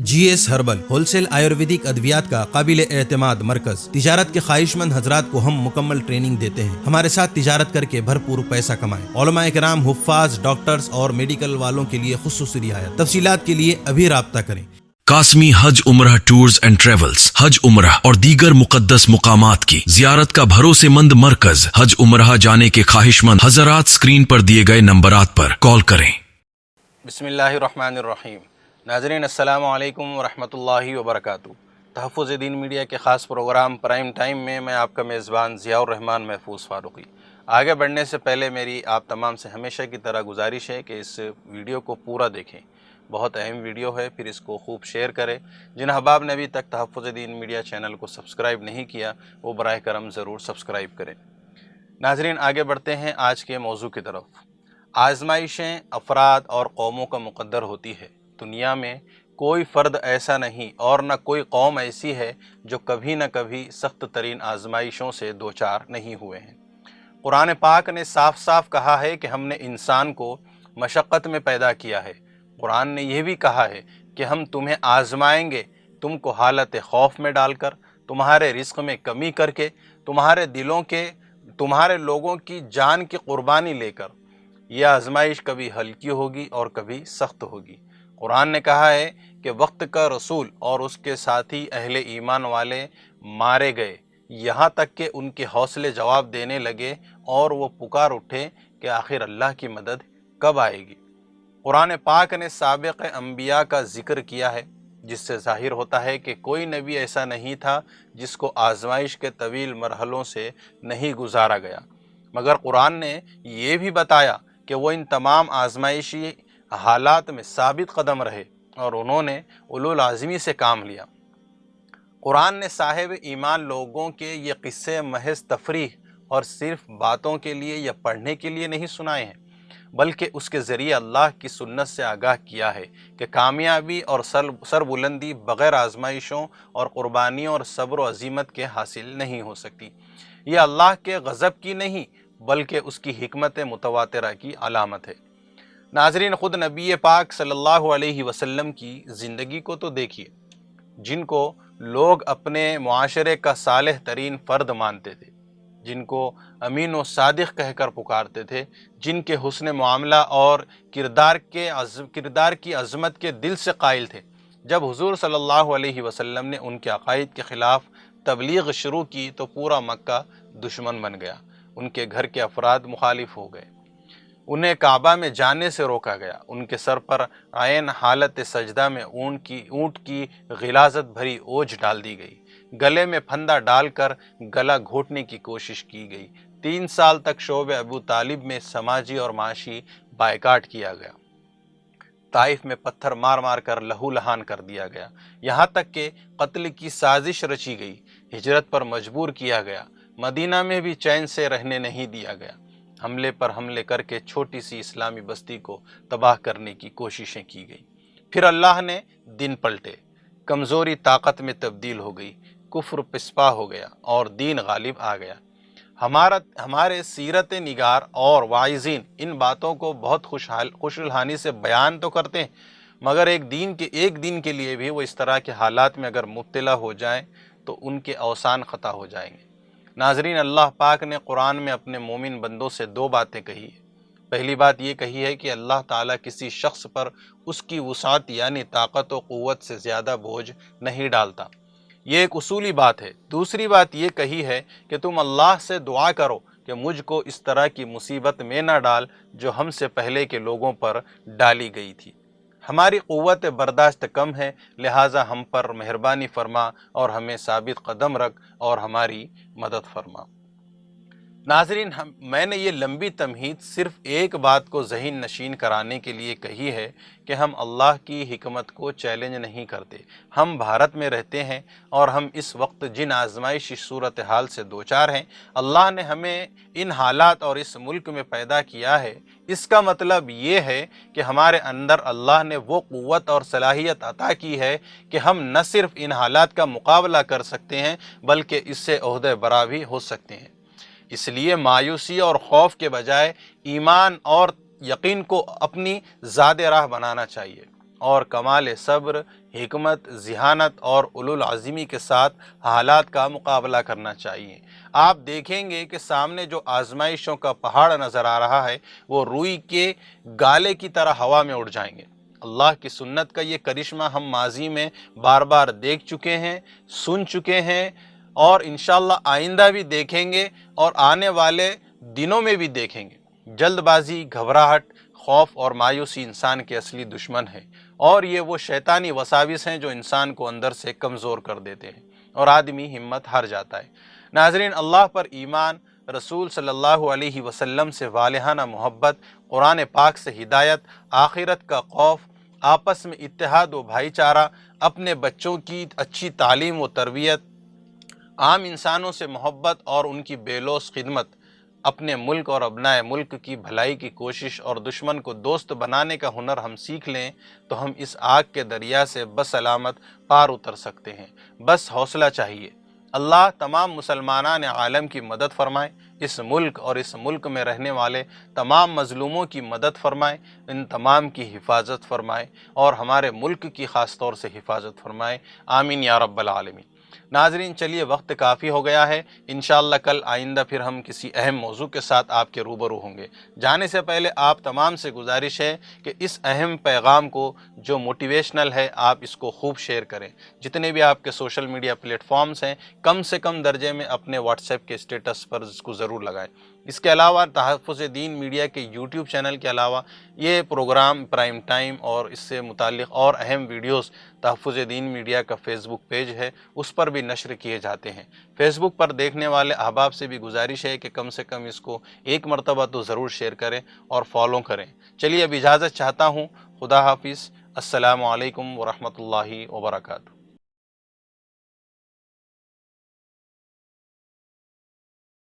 جی S herbal wholesale آیورویدک ادویات کا قابل اعتماد مرکز۔ تجارت کے خواہش مند حضرات کو ہم مکمل ٹریننگ دیتے ہیں۔ ہمارے ساتھ تجارت کر کے بھرپور پیسہ کمائیں۔ علماء کرام، حفاظ، ڈاکٹرز اور میڈیکل والوں کے لیے خصوصی رعایت۔ تفصیلات کے لیے ابھی رابطہ کریں۔ قاسمی حج عمرہ ٹورز اینڈ ٹریولز حج عمرہ اور دیگر مقدس مقامات کی زیارت کا بھروسے مند مرکز۔ حج عمرہ جانے کے خواہش مند حضرات اسکرین پر دیے گئے نمبرات پر کال کریں۔ بسم اللہ الرحمن الرحیم۔ ناظرین السلام علیکم ورحمۃ اللہ وبرکاتہ۔ تحفظ دین میڈیا کے خاص پروگرام پرائم ٹائم میں آپ کا میزبان ضیاء الرحمن محفوظ فاروقی۔ آگے بڑھنے سے پہلے میری آپ تمام سے ہمیشہ کی طرح گزارش ہے کہ اس ویڈیو کو پورا دیکھیں، بہت اہم ویڈیو ہے، پھر اس کو خوب شیئر کریں۔ جن احباب نے ابھی تک تحفظ دین میڈیا چینل کو سبسکرائب نہیں کیا وہ براہ کرم ضرور سبسکرائب کریں۔ ناظرین آگے بڑھتے ہیں آج کے موضوع کی طرف۔ آزمائشیں افراد اور قوموں کا مقدر ہوتی ہے۔ دنیا میں کوئی فرد ایسا نہیں اور نہ کوئی قوم ایسی ہے جو کبھی نہ کبھی سخت ترین آزمائشوں سے دوچار نہیں ہوئے ہیں۔ قرآن پاک نے صاف صاف کہا ہے کہ ہم نے انسان کو مشقت میں پیدا کیا ہے۔ قرآن نے یہ بھی کہا ہے کہ ہم تمہیں آزمائیں گے، تم کو حالت خوف میں ڈال کر، تمہارے رزق میں کمی کر کے، تمہارے لوگوں کی جان کی قربانی لے کر۔ یہ آزمائش کبھی ہلکی ہوگی اور کبھی سخت ہوگی۔ قرآن نے کہا ہے کہ وقت کا رسول اور اس کے ساتھی اہل ایمان والے مارے گئے، یہاں تک کہ ان کے حوصلے جواب دینے لگے اور وہ پکار اٹھے کہ آخر اللہ کی مدد کب آئے گی۔ قرآن پاک نے سابق انبیاء کا ذکر کیا ہے، جس سے ظاہر ہوتا ہے کہ کوئی نبی ایسا نہیں تھا جس کو آزمائش کے طویل مرحلوں سے نہیں گزارا گیا، مگر قرآن نے یہ بھی بتایا کہ وہ ان تمام آزمائشی حالات میں ثابت قدم رہے اور انہوں نے اولوالعزمی سے کام لیا۔ قرآن نے صاحب ایمان لوگوں کے یہ قصے محض تفریح اور صرف باتوں کے لیے یا پڑھنے کے لیے نہیں سنائے ہیں، بلکہ اس کے ذریعے اللہ کی سنت سے آگاہ کیا ہے کہ کامیابی اور سربلندی بغیر آزمائشوں اور قربانیوں اور صبر و عزیمت کے حاصل نہیں ہو سکتی۔ یہ اللہ کے غضب کی نہیں بلکہ اس کی حکمت متواترہ کی علامت ہے۔ ناظرین خود نبی پاک صلی اللہ علیہ وسلم کی زندگی کو تو دیکھیے، جن کو لوگ اپنے معاشرے کا صالح ترین فرد مانتے تھے، جن کو امین و صادق کہہ کر پکارتے تھے، جن کے حسن معاملہ اور کردار کی عظمت کے دل سے قائل تھے۔ جب حضور صلی اللہ علیہ وسلم نے ان کے عقائد کے خلاف تبلیغ شروع کی تو پورا مکہ دشمن بن گیا، ان کے گھر کے افراد مخالف ہو گئے، انہیں کعبہ میں جانے سے روکا گیا، ان کے سر پر عین حالت سجدہ میں اونٹ کی غلاظت بھری اوجھ ڈال دی گئی، گلے میں پھندا ڈال کر گلا گھونٹنے کی کوشش کی گئی، 3 سال تک شعب ابو طالب میں سماجی اور معاشی بائیکاٹ کیا گیا، طائف میں پتھر مار مار کر لہو لہان کر دیا گیا، یہاں تک کہ قتل کی سازش رچی گئی، ہجرت پر مجبور کیا گیا، مدینہ میں بھی چین سے رہنے نہیں دیا گیا، حملے پر حملے کر کے چھوٹی سی اسلامی بستی کو تباہ کرنے کی کوششیں کی گئی۔ پھر اللہ نے دن پلٹے، کمزوری طاقت میں تبدیل ہو گئی، کفر پسپا ہو گیا اور دین غالب آ گیا۔ ہمارے سیرت نگار اور واعظین ان باتوں کو بہت خوشالحانی سے بیان تو کرتے ہیں، مگر ایک دن کے لیے بھی وہ اس طرح کے حالات میں اگر مبتلا ہو جائیں تو ان کے اوسان خطا ہو جائیں گے۔ ناظرین اللہ پاک نے قرآن میں اپنے مومن بندوں سے 2 باتیں کہی ہیں۔ پہلی بات یہ کہی ہے کہ اللہ تعالیٰ کسی شخص پر اس کی وسعت یعنی طاقت و قوت سے زیادہ بوجھ نہیں ڈالتا، یہ ایک اصولی بات ہے۔ دوسری بات یہ کہی ہے کہ تم اللہ سے دعا کرو کہ مجھ کو اس طرح کی مصیبت میں نہ ڈال جو ہم سے پہلے کے لوگوں پر ڈالی گئی تھی۔ ہماری قوت برداشت کم ہے، لہٰذا ہم پر مہربانی فرما اور ہمیں ثابت قدم رکھ اور ہماری مدد فرما۔ ناظرین میں نے یہ لمبی تمہید صرف ایک بات کو ذہن نشین کرانے کے لیے کہی ہے کہ ہم اللہ کی حکمت کو چیلنج نہیں کرتے۔ ہم بھارت میں رہتے ہیں اور ہم اس وقت جن آزمائشی صورتحال سے دوچار ہیں، اللہ نے ہمیں ان حالات اور اس ملک میں پیدا کیا ہے، اس کا مطلب یہ ہے کہ ہمارے اندر اللہ نے وہ قوت اور صلاحیت عطا کی ہے کہ ہم نہ صرف ان حالات کا مقابلہ کر سکتے ہیں بلکہ اس سے عہدہ برا بھی ہو سکتے ہیں۔ اس لیے مایوسی اور خوف کے بجائے ایمان اور یقین کو اپنی زاد راہ بنانا چاہیے اور کمال صبر، حکمت، ذہانت اور اولو العزمی کے ساتھ حالات کا مقابلہ کرنا چاہیے۔ آپ دیکھیں گے کہ سامنے جو آزمائشوں کا پہاڑ نظر آ رہا ہے وہ روئی کے گالے کی طرح ہوا میں اڑ جائیں گے۔ اللہ کی سنت کا یہ کرشمہ ہم ماضی میں بار بار دیکھ چکے ہیں، سن چکے ہیں، اور انشاءاللہ آئندہ بھی دیکھیں گے اور آنے والے دنوں میں بھی دیکھیں گے۔ جلد بازی، گھبراہٹ، خوف اور مایوسی انسان کے اصلی دشمن ہے، اور یہ وہ شیطانی وساوس ہیں جو انسان کو اندر سے کمزور کر دیتے ہیں اور آدمی ہمت ہار جاتا ہے۔ ناظرین، اللہ پر ایمان، رسول صلی اللہ علیہ وسلم سے والہانہ محبت، قرآن پاک سے ہدایت، آخرت کا خوف، آپس میں اتحاد و بھائی چارہ، اپنے بچوں کی اچھی تعلیم و تربیت، عام انسانوں سے محبت اور ان کی بے لوث خدمت، اپنے ملک اور ابنائے ملک کی بھلائی کی کوشش اور دشمن کو دوست بنانے کا ہنر ہم سیکھ لیں تو ہم اس آگ کے دریا سے بسلامت پار اتر سکتے ہیں۔ بس حوصلہ چاہیے۔ اللہ تمام مسلمانان عالم کی مدد فرمائے، اس ملک اور اس ملک میں رہنے والے تمام مظلوموں کی مدد فرمائے، ان تمام کی حفاظت فرمائے اور ہمارے ملک کی خاص طور سے حفاظت فرمائے، آمین یا رب العالمین۔ ناظرین، چلیے وقت کافی ہو گیا ہے، انشاءاللہ کل آئندہ پھر ہم کسی اہم موضوع کے ساتھ آپ کے روبرو ہوں گے۔ جانے سے پہلے آپ تمام سے گزارش ہے کہ اس اہم پیغام کو جو موٹیویشنل ہے آپ اس کو خوب شیئر کریں۔ جتنے بھی آپ کے سوشل میڈیا پلیٹ فارمز ہیں کم سے کم درجے میں اپنے واٹس ایپ کے اسٹیٹس پر اس کو ضرور لگائیں۔ اس کے علاوہ تحفظ دین میڈیا کے یوٹیوب چینل کے علاوہ یہ پروگرام پرائم ٹائم اور اس سے متعلق اور اہم ویڈیوز تحفظ دین میڈیا کا فیس بک پیج ہے، اس پر بھی نشر کیے جاتے ہیں۔ فیس بک پر دیکھنے والے احباب سے بھی گزارش ہے کہ کم سے کم اس کو ایک مرتبہ تو ضرور شیئر کریں اور فالو کریں۔ چلیے اب اجازت چاہتا ہوں، خدا حافظ، السلام علیکم ورحمۃ اللہ وبرکاتہ۔